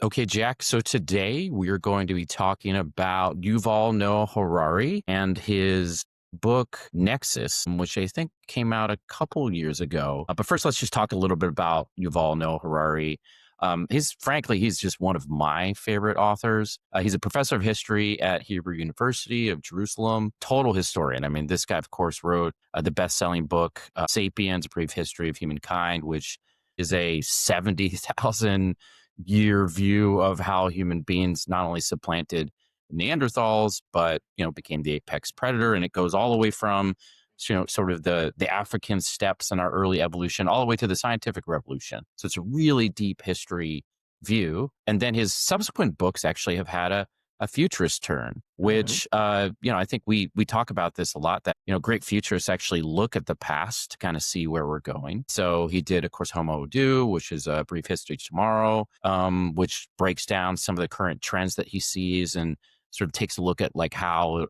Okay, Jack. So today we are going to be talking about Yuval Noah Harari and his book Nexus, which I think came out a couple years ago. But first, let's just talk a little bit about Yuval Noah Harari. He's just one of my favorite authors. He's a professor of history at Hebrew University of Jerusalem, total historian. I mean, this guy, of course, wrote the best-selling book, Sapiens: A Brief History of Humankind, which is a 70,000 year view of how human beings not only supplanted Neanderthals, but became the apex predator. And it goes all the way from sort of the African steppes in our early evolution, all the way to the scientific revolution. So it's a really deep history view. And then his subsequent books actually have had a futurist turn, which I think we talk about this a lot, that great futurists actually look at the past to kind of see where we're going. So he did, of course, Homo Do, which is a brief history of tomorrow, which breaks down some of the current trends that he sees and sort of takes a look at like how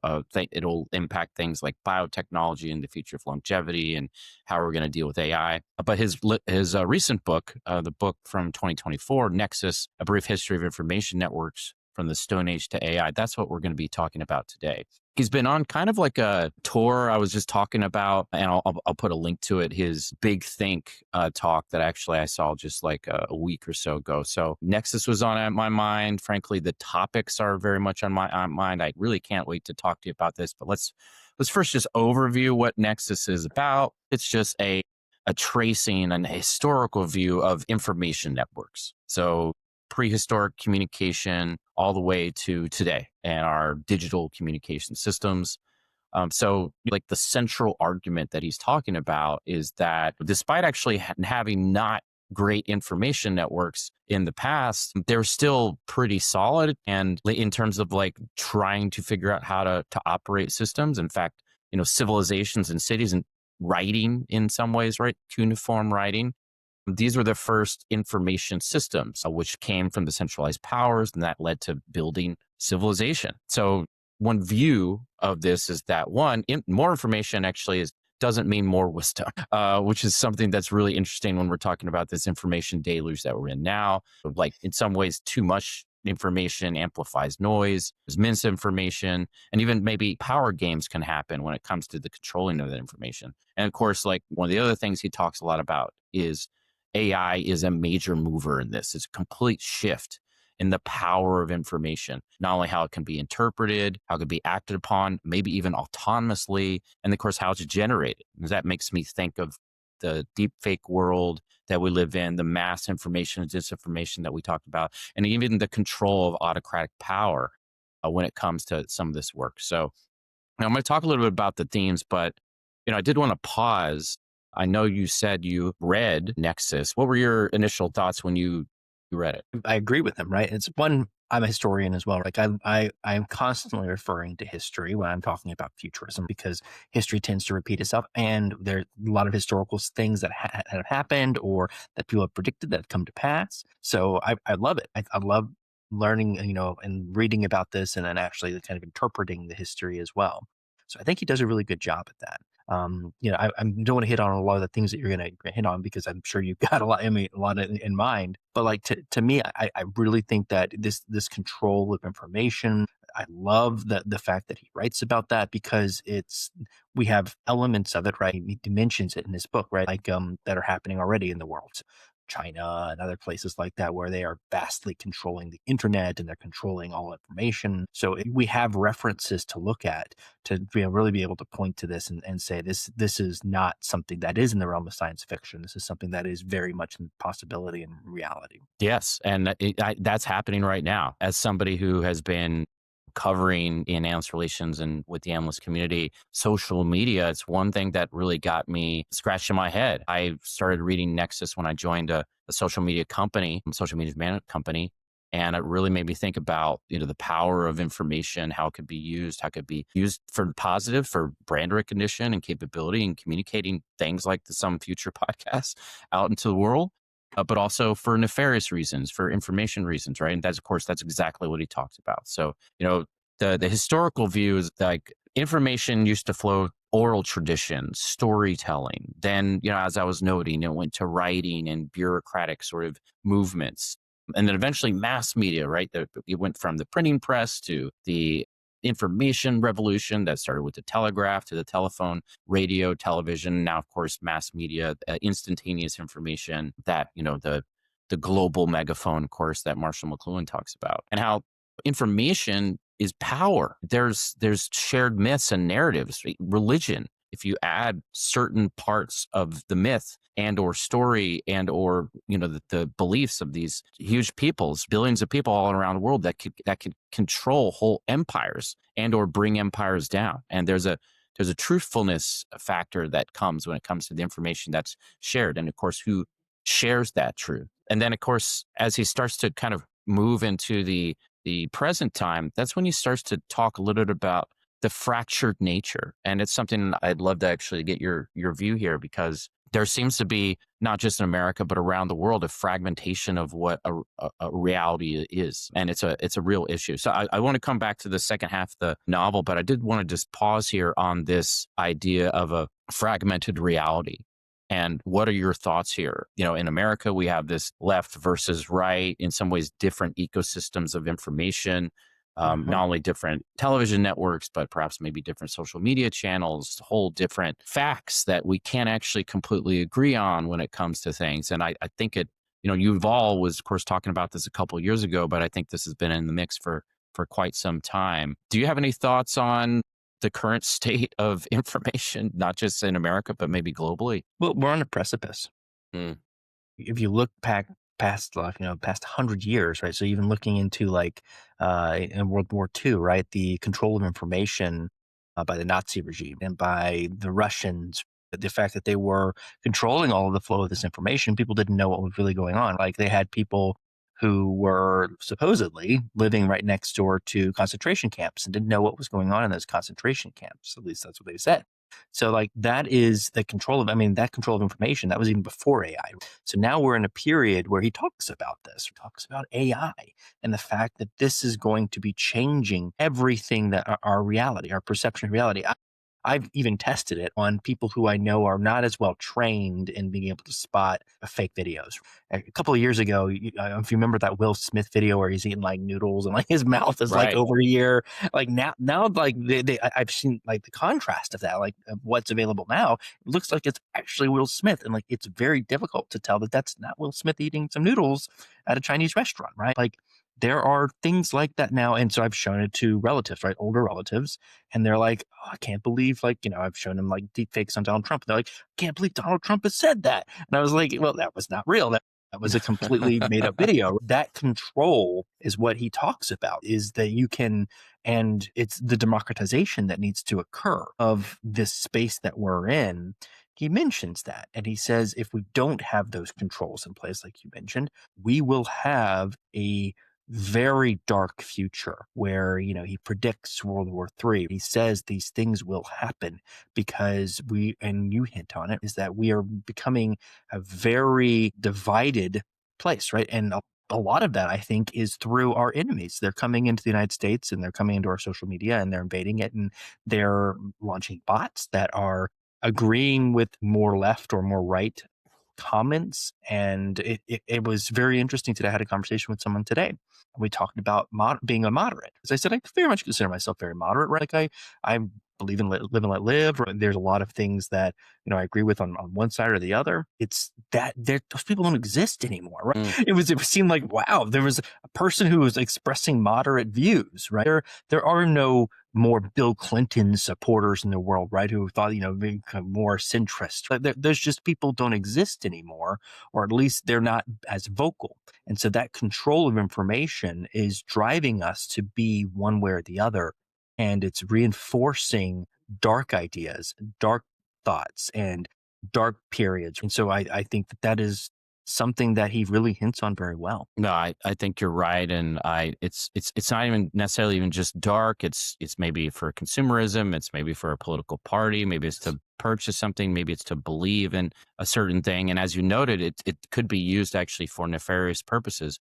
it'll impact things like biotechnology and the future of longevity and how we're going to deal with AI. But his recent book, the book from 2024, Nexus: A Brief History of Information Networks from the Stone Age to AI, that's what we're going to be talking about today. He's been on kind of like a tour I was just talking about, and I'll put a link to it, his Big Think talk that actually I saw just like a week or so ago. So Nexus was on my mind. Frankly, the topics are very much on my mind. I really can't wait to talk to you about this, but let's first just overview what Nexus is about. It's just a tracing and historical view of information networks. So prehistoric communication all the way to today and our digital communication systems. So like the central argument that he's talking about is that despite actually having not great information networks in the past, they're still pretty solid. And in terms of like trying to figure out how to operate systems, in fact, civilizations and cities and writing in some ways, right? Cuneiform writing. These were the first information systems, which came from the centralized powers, and that led to building civilization. So one view of this is that more information actually doesn't mean more wisdom, which is something that's really interesting when we're talking about this information deluge that we're in now. Like in some ways, too much information amplifies noise, there's misinformation, and even maybe power games can happen when it comes to the controlling of that information. And of course, like one of the other things he talks a lot about is AI is a major mover in this. It's a complete shift in the power of information, not only how it can be interpreted, how it can be acted upon, maybe even autonomously, and of course, how it's generated. That makes me think of the deepfake world that we live in, the mass information and disinformation that we talked about, and even the control of autocratic power when it comes to some of this work. So now I'm going to talk a little bit about the themes, but I did want to pause. I know you said you read Nexus. What were your initial thoughts when you read it? I agree with him, right? It's one, I'm a historian as well. Like I'm constantly referring to history when I'm talking about futurism because history tends to repeat itself, and there are a lot of historical things that have happened or that people have predicted that have come to pass. So I love it. I love learning, and reading about this, and then actually kind of interpreting the history as well. So I think he does a really good job at that. I don't want to hit on a lot of the things that you're going to hit on because I'm sure you've got a lot. I mean, a lot in mind. But like to me, I really think that this control of information. I love the fact that he writes about that because we have elements of it, right? He mentions it in his book, right? Like that are happening already in the world. China and other places like that, where they are vastly controlling the internet and they're controlling all information. So we have references to look at to really be able to point to this and say this is not something that is in the realm of science fiction. This is something that is very much in possibility and reality. Yes, and that's happening right now. As somebody who has been covering in analyst relations and with the analyst community, social media, it's one thing that really got me scratching my head. I started reading Nexus when I joined a social media company, social media management company, and it really made me think about the power of information, how it could be used, how it could be used for positive, for brand recognition and capability and communicating things like some future podcasts out into the world. But also for nefarious reasons, for information reasons, right? And that's, of course, that's exactly what he talks about. So, the historical view is like information used to flow oral tradition, storytelling. Then, as I was noting, it went to writing and bureaucratic sort of movements. And then eventually mass media, right? It went from the printing press to the information revolution that started with the telegraph to the telephone, radio, television. Now, of course, mass media, instantaneous information that, the global megaphone, of course, that Marshall McLuhan talks about, and how information is power. There's shared myths and narratives, right? Religion. If you add certain parts of the myth and or story and or the beliefs of these huge peoples, billions of people all around the world that could control whole empires and or bring empires down. And there's a truthfulness factor that comes when it comes to the information that's shared, and of course who shares that truth. And then of course as he starts to kind of move into the present time, that's when he starts to talk a little bit about the fractured nature. And it's something I'd love to actually get your view here, because there seems to be, not just in America, but around the world, a fragmentation of what a reality is. And it's a real issue. So I want to come back to the second half of the novel, but I did want to just pause here on this idea of a fragmented reality. And what are your thoughts here? In America, we have this left versus right, in some ways, different ecosystems of information, not only different television networks, but perhaps maybe different social media channels, whole different facts that we can't actually completely agree on when it comes to things. And I think Yuval was, of course, talking about this a couple of years ago, but I think this has been in the mix for quite some time. Do you have any thoughts on the current state of information, not just in America, but maybe globally? Well, we're on a precipice. Mm. If you look past 100 years, right? So even looking into in World War II, right? The control of information by the Nazi regime and by the Russians, the fact that they were controlling all of the flow of this information, people didn't know what was really going on. Like they had people who were supposedly living right next door to concentration camps and didn't know what was going on in those concentration camps. At least that's what they said. So like that is the control of, that control of information, that was even before AI. So now we're in a period where he talks about this, he talks about AI and the fact that this is going to be changing everything that our reality, our perception of reality. I've even tested it on people who I know are not as well trained in being able to spot fake videos. A couple of years ago, if you remember that Will Smith video where he's eating like noodles and like his mouth is like Right. over here, like now like I've seen like the contrast of that, like of what's available now. It looks like it's actually Will Smith, and like it's very difficult to tell that that's not Will Smith eating some noodles at a Chinese restaurant, right? Like there are things like that now. And so I've shown it to relatives, right? Older relatives. And they're like, oh, I can't believe, I've shown them like deepfakes on Donald Trump. And they're like, I can't believe Donald Trump has said that. And I was like, well, that was not real. That was a completely made up video. That control is what he talks about, is that you can, and it's the democratization that needs to occur of this space that we're in. He mentions that. And he says, if we don't have those controls in place, like you mentioned, we will have a very dark future where, he predicts World War III. He says these things will happen because and you hint on it, is that we are becoming a very divided place, right? And a lot of that, I think, is through our enemies. They're coming into the United States and they're coming into our social media and they're invading it, and they're launching bots that are agreeing with more left or more right comments. And it was very interesting today. I had a conversation with someone today. We talked about being a moderate. As I said, I very much consider myself very moderate, right? Like I believe in live and let live. There's a lot of things that, I agree with on one side or the other. It's that those people don't exist anymore, right? Mm. It seemed like, wow, there was a person who was expressing moderate views, right? There are no more Bill Clinton supporters in the world, right? Who thought, being more centrist. There's just people don't exist anymore, or at least they're not as vocal. And so that control of information is driving us to be one way or the other. And it's reinforcing dark ideas, dark thoughts, and dark periods. And so I think that is something that he really hints on very well. No, I think you're right, and it's not even necessarily even just dark. It's maybe for consumerism. It's maybe for a political party. Maybe it's to purchase something. Maybe it's to believe in a certain thing. And as you noted, it could be used actually for nefarious purposes.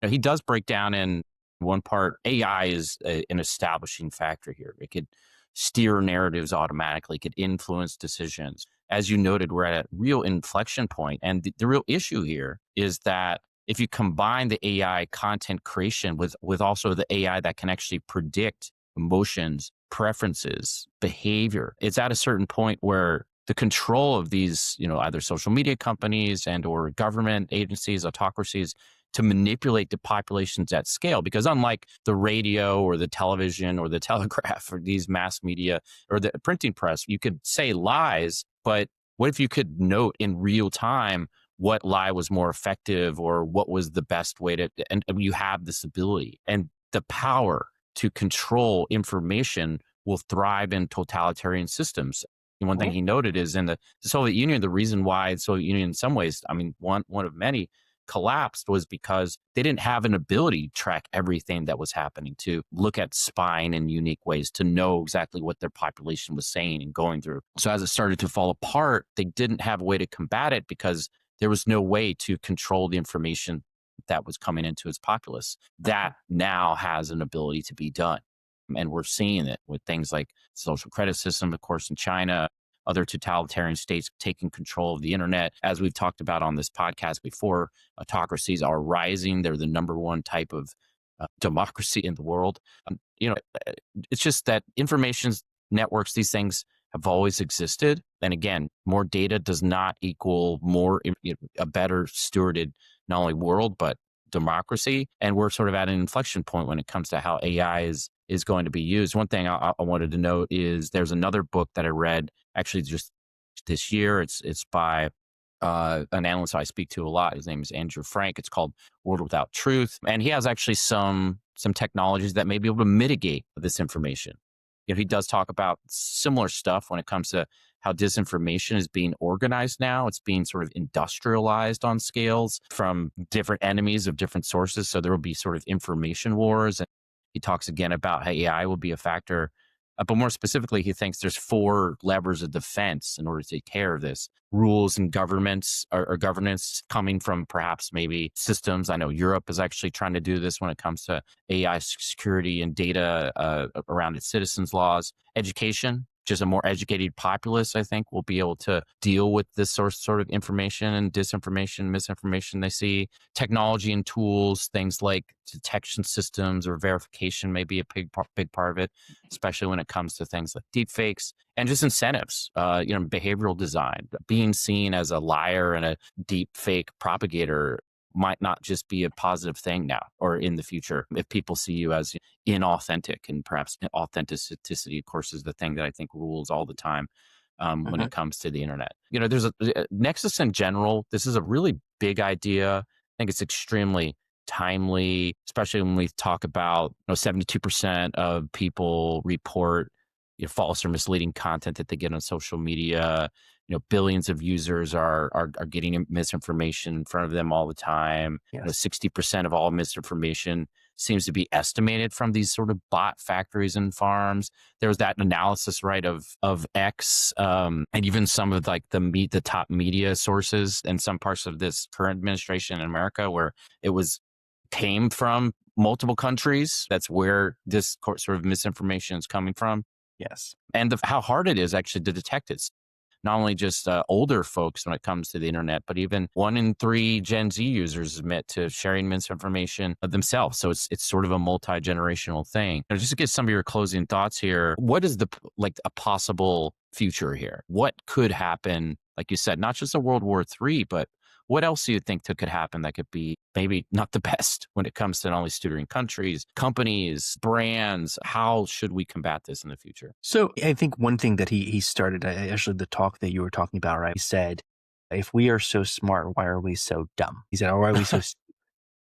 He does break down in one part, AI is an establishing factor here. It could steer narratives automatically, could influence decisions. As you noted, we're at a real inflection point. And the real issue here is that if you combine the AI content creation with also the AI that can actually predict emotions, preferences, behavior, it's at a certain point where the control of these, either social media companies and or government agencies, autocracies, to manipulate the populations at scale. Because unlike the radio or the television or the telegraph or these mass media or the printing press, you could say lies, but what if you could note in real time what lie was more effective or what was the best way to, and you have this ability and the power to control information will thrive in totalitarian systems. And one thing Mhm. he noted is in the Soviet Union, the reason why the Soviet Union, in some ways, I mean, one of many, collapsed was because they didn't have an ability to track everything that was happening, to look at spying in unique ways, to know exactly what their population was saying and going through. So as it started to fall apart, they didn't have a way to combat it because there was no way to control the information that was coming into its populace. That now has an ability to be done. And we're seeing it with things like social credit system, of course, in China, other totalitarian states taking control of the internet. As we've talked about on this podcast before, autocracies are rising. They're the number one type of democracy in the world. It's just that information networks, these things have always existed. And again, more data does not equal a better stewarded, not only world, but democracy. And we're sort of at an inflection point when it comes to how AI is going to be used. One thing I wanted to note is there's another book that I read actually just this year. It's by an analyst I speak to a lot. His name is Andrew Frank. It's called World Without Truth, and he has actually some technologies that may be able to mitigate this information. He does talk about similar stuff when it comes to how disinformation is being organized now. It's being sort of industrialized on scales from different enemies of different sources. So there will be sort of information wars. And he talks again about how AI will be a factor. But more specifically, he thinks there's four levers of defense in order to take care of this: rules and governments or governance coming from perhaps maybe systems. I know Europe is actually trying to do this when it comes to AI security and data around its citizens' laws. Education, just a more educated populace, I think, will be able to deal with this sort of information and disinformation, misinformation they see. Technology and tools, things like detection systems or verification may be a big part of it, especially when it comes to things like deepfakes and just incentives, behavioral design. Being seen as a liar and a deep fake propagator might not just be a positive thing now or in the future if people see you as inauthentic. And perhaps authenticity, of course, is the thing that I think rules all the time when Mhm. it comes to the internet. There's a Nexus in general. This is a really big idea. I think it's extremely timely, especially when we talk about 72% of people report false or misleading content that they get on social media. Billions of users are getting misinformation in front of them all the time. Yes. 60% of all misinformation seems to be estimated from these sort of bot factories and farms. There was that analysis, right, of X, and even some of like the top media sources in some parts of this current administration in America, where it was came from multiple countries. That's where this sort of misinformation is coming from, Yes. and how hard it is actually to detect it. Not only just older folks when it comes to the internet, but even 1 in 3 Gen Z users admit to sharing misinformation of themselves. So it's sort of a multi-generational thing. Just to get some of your closing thoughts here, what is a possible future here? What could happen? Like you said, not just a World War III, but what else do you think could happen that could be maybe not the best when it comes to not only student countries, companies, brands? How should we combat this in the future? So I think one thing that he started, actually the talk that you were talking about, right? He said, "If we are so smart, why are we so dumb?" He said, "Or why are we so?"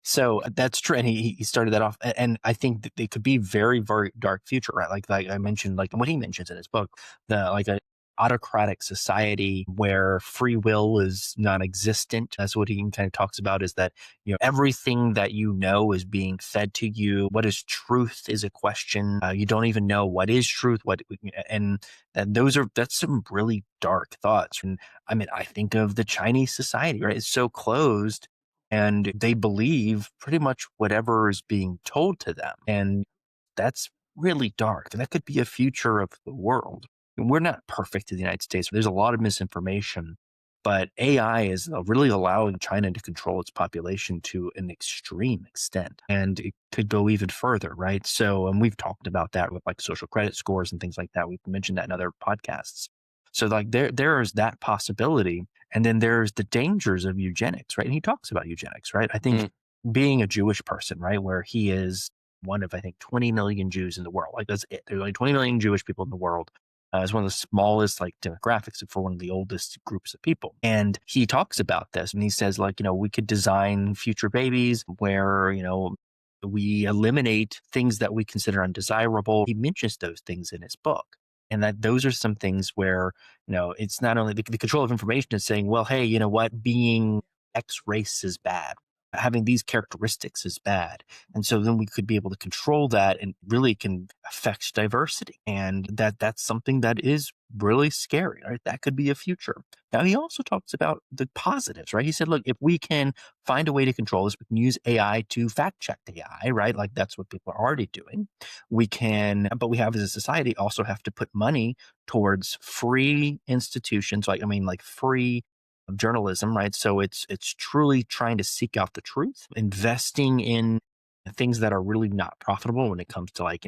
So that's true, and he started that off, and I think that it could be very very dark future, right? Like I mentioned, like what he mentions in his book, the like a autocratic society where free will is non-existent. That's what he kind of talks about, is that everything that you know is being fed to you. What is truth is a question. You don't even know what is truth. And that's some really dark thoughts. And I mean, I think of the Chinese society, right? It's so closed and they believe pretty much whatever is being told to them. And that's really dark. And that could be a future of the world. And we're not perfect in the United States. There's a lot of misinformation, But AI is really allowing China to control its population to an extreme extent. And it could go even further, right? So, and we've talked about that with like social credit scores and things like that. We've mentioned that in other podcasts. So like there is that possibility. And then there's the dangers of eugenics, right? And he talks about eugenics, right? I think Mm. being a Jewish person, right, where he is one of, I think, 20 million Jews in the world. Like that's it. There's only 20 million Jewish people in the world. It's one of the smallest like demographics for one of the oldest groups of people. And he talks about this and he says, like, we could design future babies where, we eliminate things that we consider undesirable. He mentions those things in his book. And that those are some things where, it's not only the control of information is saying, well, hey, you know what, being X race is bad. Having these characteristics is bad. And so then we could be able to control that and really can affect diversity. And that's something that is really scary, right? That could be a future. Now he also talks about the positives, right? He said, look, if we can find a way to control this, we can use AI to fact check the AI, right? Like that's what people are already doing. We can, but we have as a society also have to put money towards free institutions, like free journalism, right? So it's truly trying to seek out the truth, investing in things that are really not profitable when it comes to like,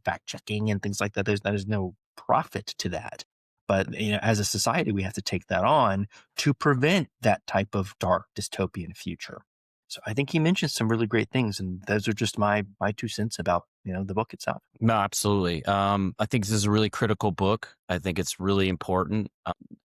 fact checking and things like that. There's no profit to that. But as a society, we have to take that on to prevent that type of dark dystopian future. So I think he mentions some really great things, and those are just my 2 cents about the book itself. No, absolutely. I think this is a really critical book. I think it's really important.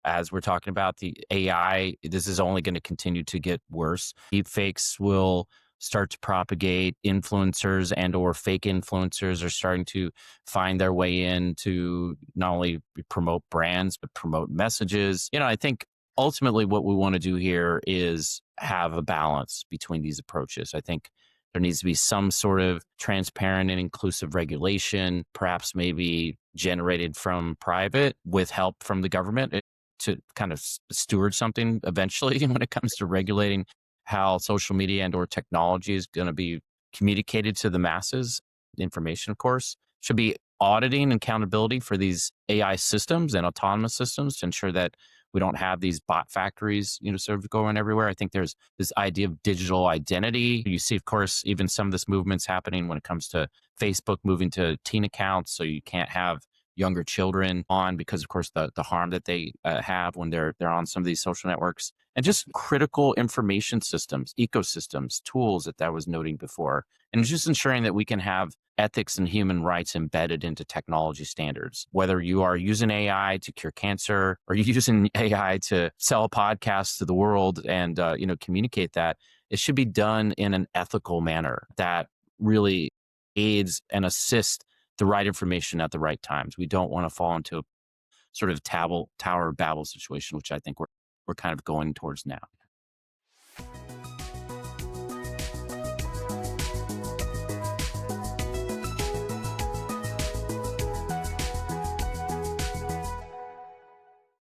As we're talking about the AI, this is only going to continue to get worse. Deepfakes will start to propagate. Influencers and or fake influencers are starting to find their way in to not only promote brands, but promote messages. I think ultimately what we want to do here is have a balance between these approaches. I think there needs to be some sort of transparent and inclusive regulation, perhaps maybe generated from private with help from the government to kind of steward something eventually when it comes to regulating how social media and or technology is going to be communicated to the masses. Information, of course, should be auditing and accountability for these AI systems and autonomous systems to ensure that we don't have these bot factories, sort of going everywhere. I think there's this idea of digital identity. You see, of course, even some of this movement's happening when it comes to Facebook moving to teen accounts, so you can't have younger children on because, of course, the harm that they have when they're on some of these social networks, and just critical information systems, ecosystems, tools that I was noting before, and just ensuring that we can have ethics and human rights embedded into technology standards. Whether you are using AI to cure cancer or you're using AI to sell podcasts to the world and communicate that, it should be done in an ethical manner that really aids and assists the right information at the right times. We don't want to fall into a sort of Tower of Babel situation, which I think we're kind of going towards now.